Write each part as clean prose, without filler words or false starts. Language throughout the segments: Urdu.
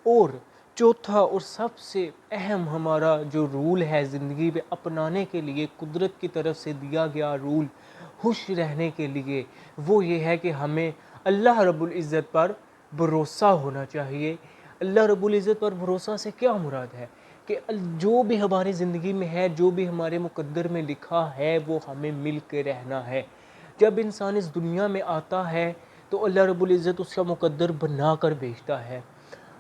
اور چوتھا اور سب سے اہم ہمارا جو رول ہے زندگی میں اپنانے کے لیے، قدرت کی طرف سے دیا گیا رول خوش رہنے کے لیے، وہ یہ ہے کہ ہمیں اللہ رب العزت پر بھروسہ ہونا چاہیے۔ اللہ رب العزت پر بھروسہ سے کیا مراد ہے کہ جو بھی ہماری زندگی میں ہے، جو بھی ہمارے مقدر میں لکھا ہے، وہ ہمیں مل کے رہنا ہے۔ جب انسان اس دنیا میں آتا ہے تو اللہ رب العزت اس کا مقدر بنا کر بھیجتا ہے،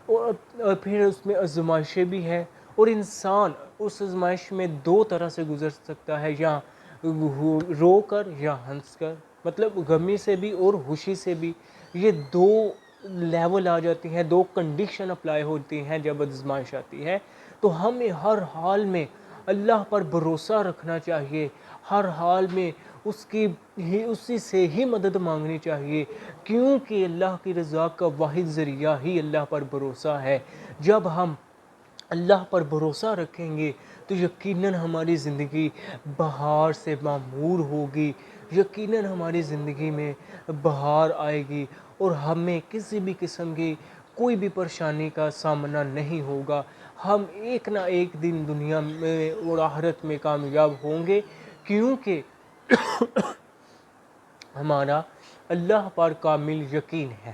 اور پھر اس میں آزمائشیں بھی ہے، اور انسان اس آزمائش میں دو طرح سے گزر سکتا ہے، یا رو کر یا ہنس کر، مطلب غمی سے بھی اور خوشی سے بھی۔ یہ دو لیول آ جاتی ہیں، دو کنڈیشن اپلائی ہوتی ہیں جب آزمائش آتی ہے۔ تو ہمیں ہر حال میں اللہ پر بھروسہ رکھنا چاہیے، ہر حال میں اسی سے ہی مدد مانگنی چاہیے، کیونکہ اللہ کی رضا کا واحد ذریعہ ہی اللہ پر بھروسہ ہے۔ جب ہم اللہ پر بھروسہ رکھیں گے تو یقیناً ہماری زندگی بہار سے معمور ہوگی، یقیناً ہماری زندگی میں بہار آئے گی، اور ہمیں کسی بھی قسم کی کوئی بھی پریشانی کا سامنا نہیں ہوگا۔ ہم ایک نہ ایک دن دنیا میں اور آخرت میں کامیاب ہوں گے، کیونکہ ہمارا اللہ پر کامل یقین ہے۔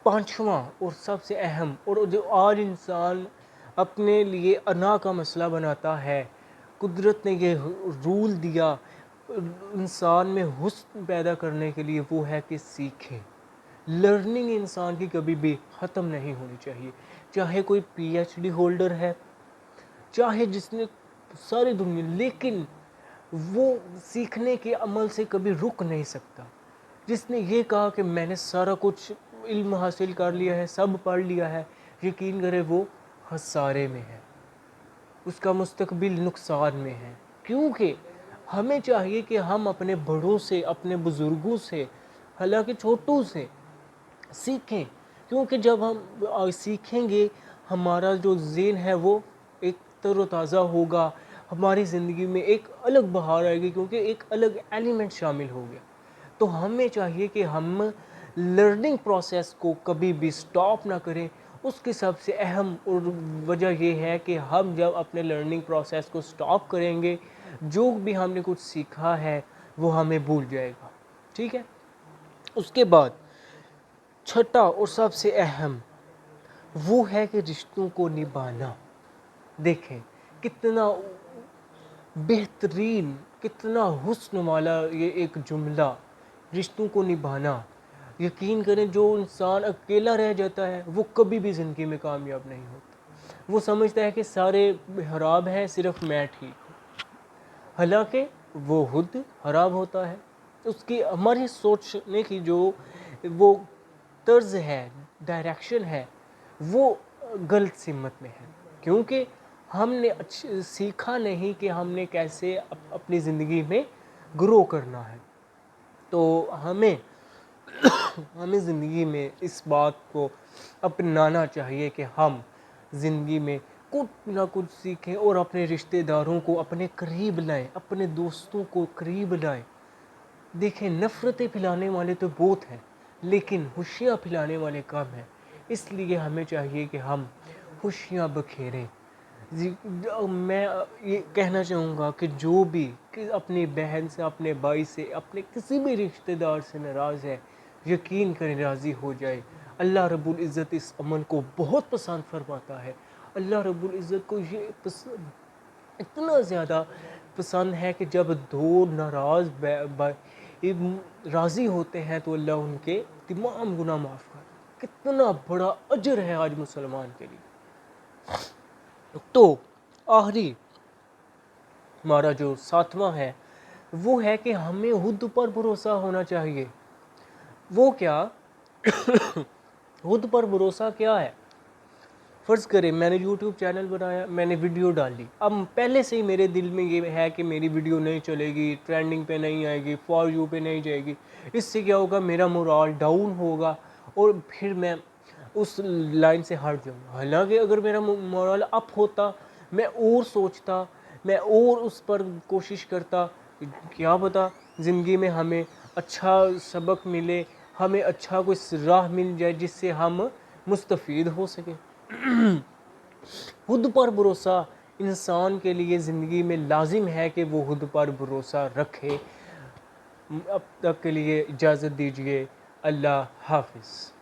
پانچواں اور سب سے اہم، اور جو آج انسان اپنے لیے انا کا مسئلہ بناتا ہے، قدرت نے یہ رول دیا انسان میں حسن پیدا کرنے کے لیے، وہ ہے کہ سیکھیں۔ لرننگ انسان کی کبھی بھی ختم نہیں ہونی چاہیے، چاہے کوئی پی ایچ ڈی ہولڈر ہے، چاہے جس نے ساری دنیا، لیکن وہ سیکھنے کے عمل سے کبھی رک نہیں سکتا۔ جس نے یہ کہا کہ میں نے سارا کچھ علم حاصل کر لیا ہے، سب پڑھ لیا ہے، یقین کرے وہ خسارے میں ہے، اس کا مستقبل نقصان میں ہے۔ کیونکہ ہمیں چاہیے کہ ہم اپنے بڑوں سے، اپنے بزرگوں سے، حالانکہ چھوٹوں سے سیکھیں، کیونکہ جب ہم سیکھیں گے ہمارا جو ذہن ہے وہ ایک تر و تازہ ہوگا، ہماری زندگی میں ایک الگ بہار آئے گی، کیونکہ ایک الگ ایلیمنٹ شامل ہو گیا۔ تو ہمیں چاہیے کہ ہم لرننگ پروسیس کو کبھی بھی سٹاپ نہ کریں۔ اس کی سب سے اہم وجہ یہ ہے کہ ہم جب اپنے لرننگ پروسیس کو سٹاپ کریں گے، جو بھی ہم نے کچھ سیکھا ہے وہ ہمیں بھول جائے گا، ٹھیک ہے۔ اس کے بعد چھٹا اور سب سے اہم وہ ہے کہ رشتوں کو نبھانا۔ دیکھیں کتنا بہترین، کتنا حسن والا یہ ایک جملہ، رشتوں کو نبھانا۔ یقین کریں جو انسان اکیلا رہ جاتا ہے وہ کبھی بھی زندگی میں کامیاب نہیں ہوتا۔ وہ سمجھتا ہے کہ سارے خراب ہیں، صرف میں ٹھیک ہوں، حالانکہ وہ خود خراب ہوتا ہے۔ اس کی ہماری سوچنے کی جو وہ طرز ہے، ڈائریکشن ہے، وہ غلط سمت میں ہے، کیونکہ ہم نے سیکھا نہیں کہ ہم نے کیسے اپنی زندگی میں گرو کرنا ہے۔ تو ہمیں زندگی میں اس بات کو اپنانا چاہیے کہ ہم زندگی میں کچھ نہ کچھ سیکھیں، اور اپنے رشتہ داروں کو اپنے قریب لائیں، اپنے دوستوں کو قریب لائیں۔ دیکھیں نفرتیں پھیلانے والے تو بہت ہیں، لیکن خوشیاں پھیلانے والے کم ہیں۔ اس لیے ہمیں چاہیے کہ ہم خوشیاں بکھیریں۔ میں یہ کہنا چاہوں گا کہ جو بھی اپنی بہن سے، اپنے بھائی سے، اپنے کسی بھی رشتہ دار سے ناراض ہے، یقین کریں راضی ہو جائے۔ اللہ رب العزت اس عمل کو بہت پسند فرماتا ہے۔ اللہ رب العزت کو یہ اتنا زیادہ پسند ہے کہ جب دو ناراض راضی ہوتے ہیں تو اللہ ان کے تمام گناہ معاف کر۔ کتنا بڑا اجر ہے آج مسلمان کے لیے۔ تو آخری ہمارا جو ساتواں ہے وہ ہے کہ ہمیں خود پر بھروسہ ہونا چاہیے۔ وہ کیا؟ خود پر بھروسہ کیا ہے؟ فرض کریں میں نے یوٹیوب چینل بنایا، میں نے ویڈیو ڈالی، اب پہلے سے ہی میرے دل میں یہ ہے کہ میری ویڈیو نہیں چلے گی، ٹرینڈنگ پہ نہیں آئے گی، فار یو پہ نہیں جائے گی، اس سے کیا ہوگا، میرا مورال ڈاؤن ہوگا، اور پھر میں اس لائن سے ہٹ جاؤں گا۔ حالانکہ اگر میرا مورال اپ ہوتا، میں اور سوچتا، میں اور اس پر کوشش کرتا، کیا پتا زندگی میں ہمیں اچھا سبق ملے، ہمیں اچھا کوئی راہ مل جائے جس سے ہم مستفید ہو سکے۔ خود پر بھروسہ انسان کے لیے زندگی میں لازم ہے کہ وہ خود پر بھروسہ رکھے۔ اب تک کے لیے اجازت دیجیے، اللہ حافظ۔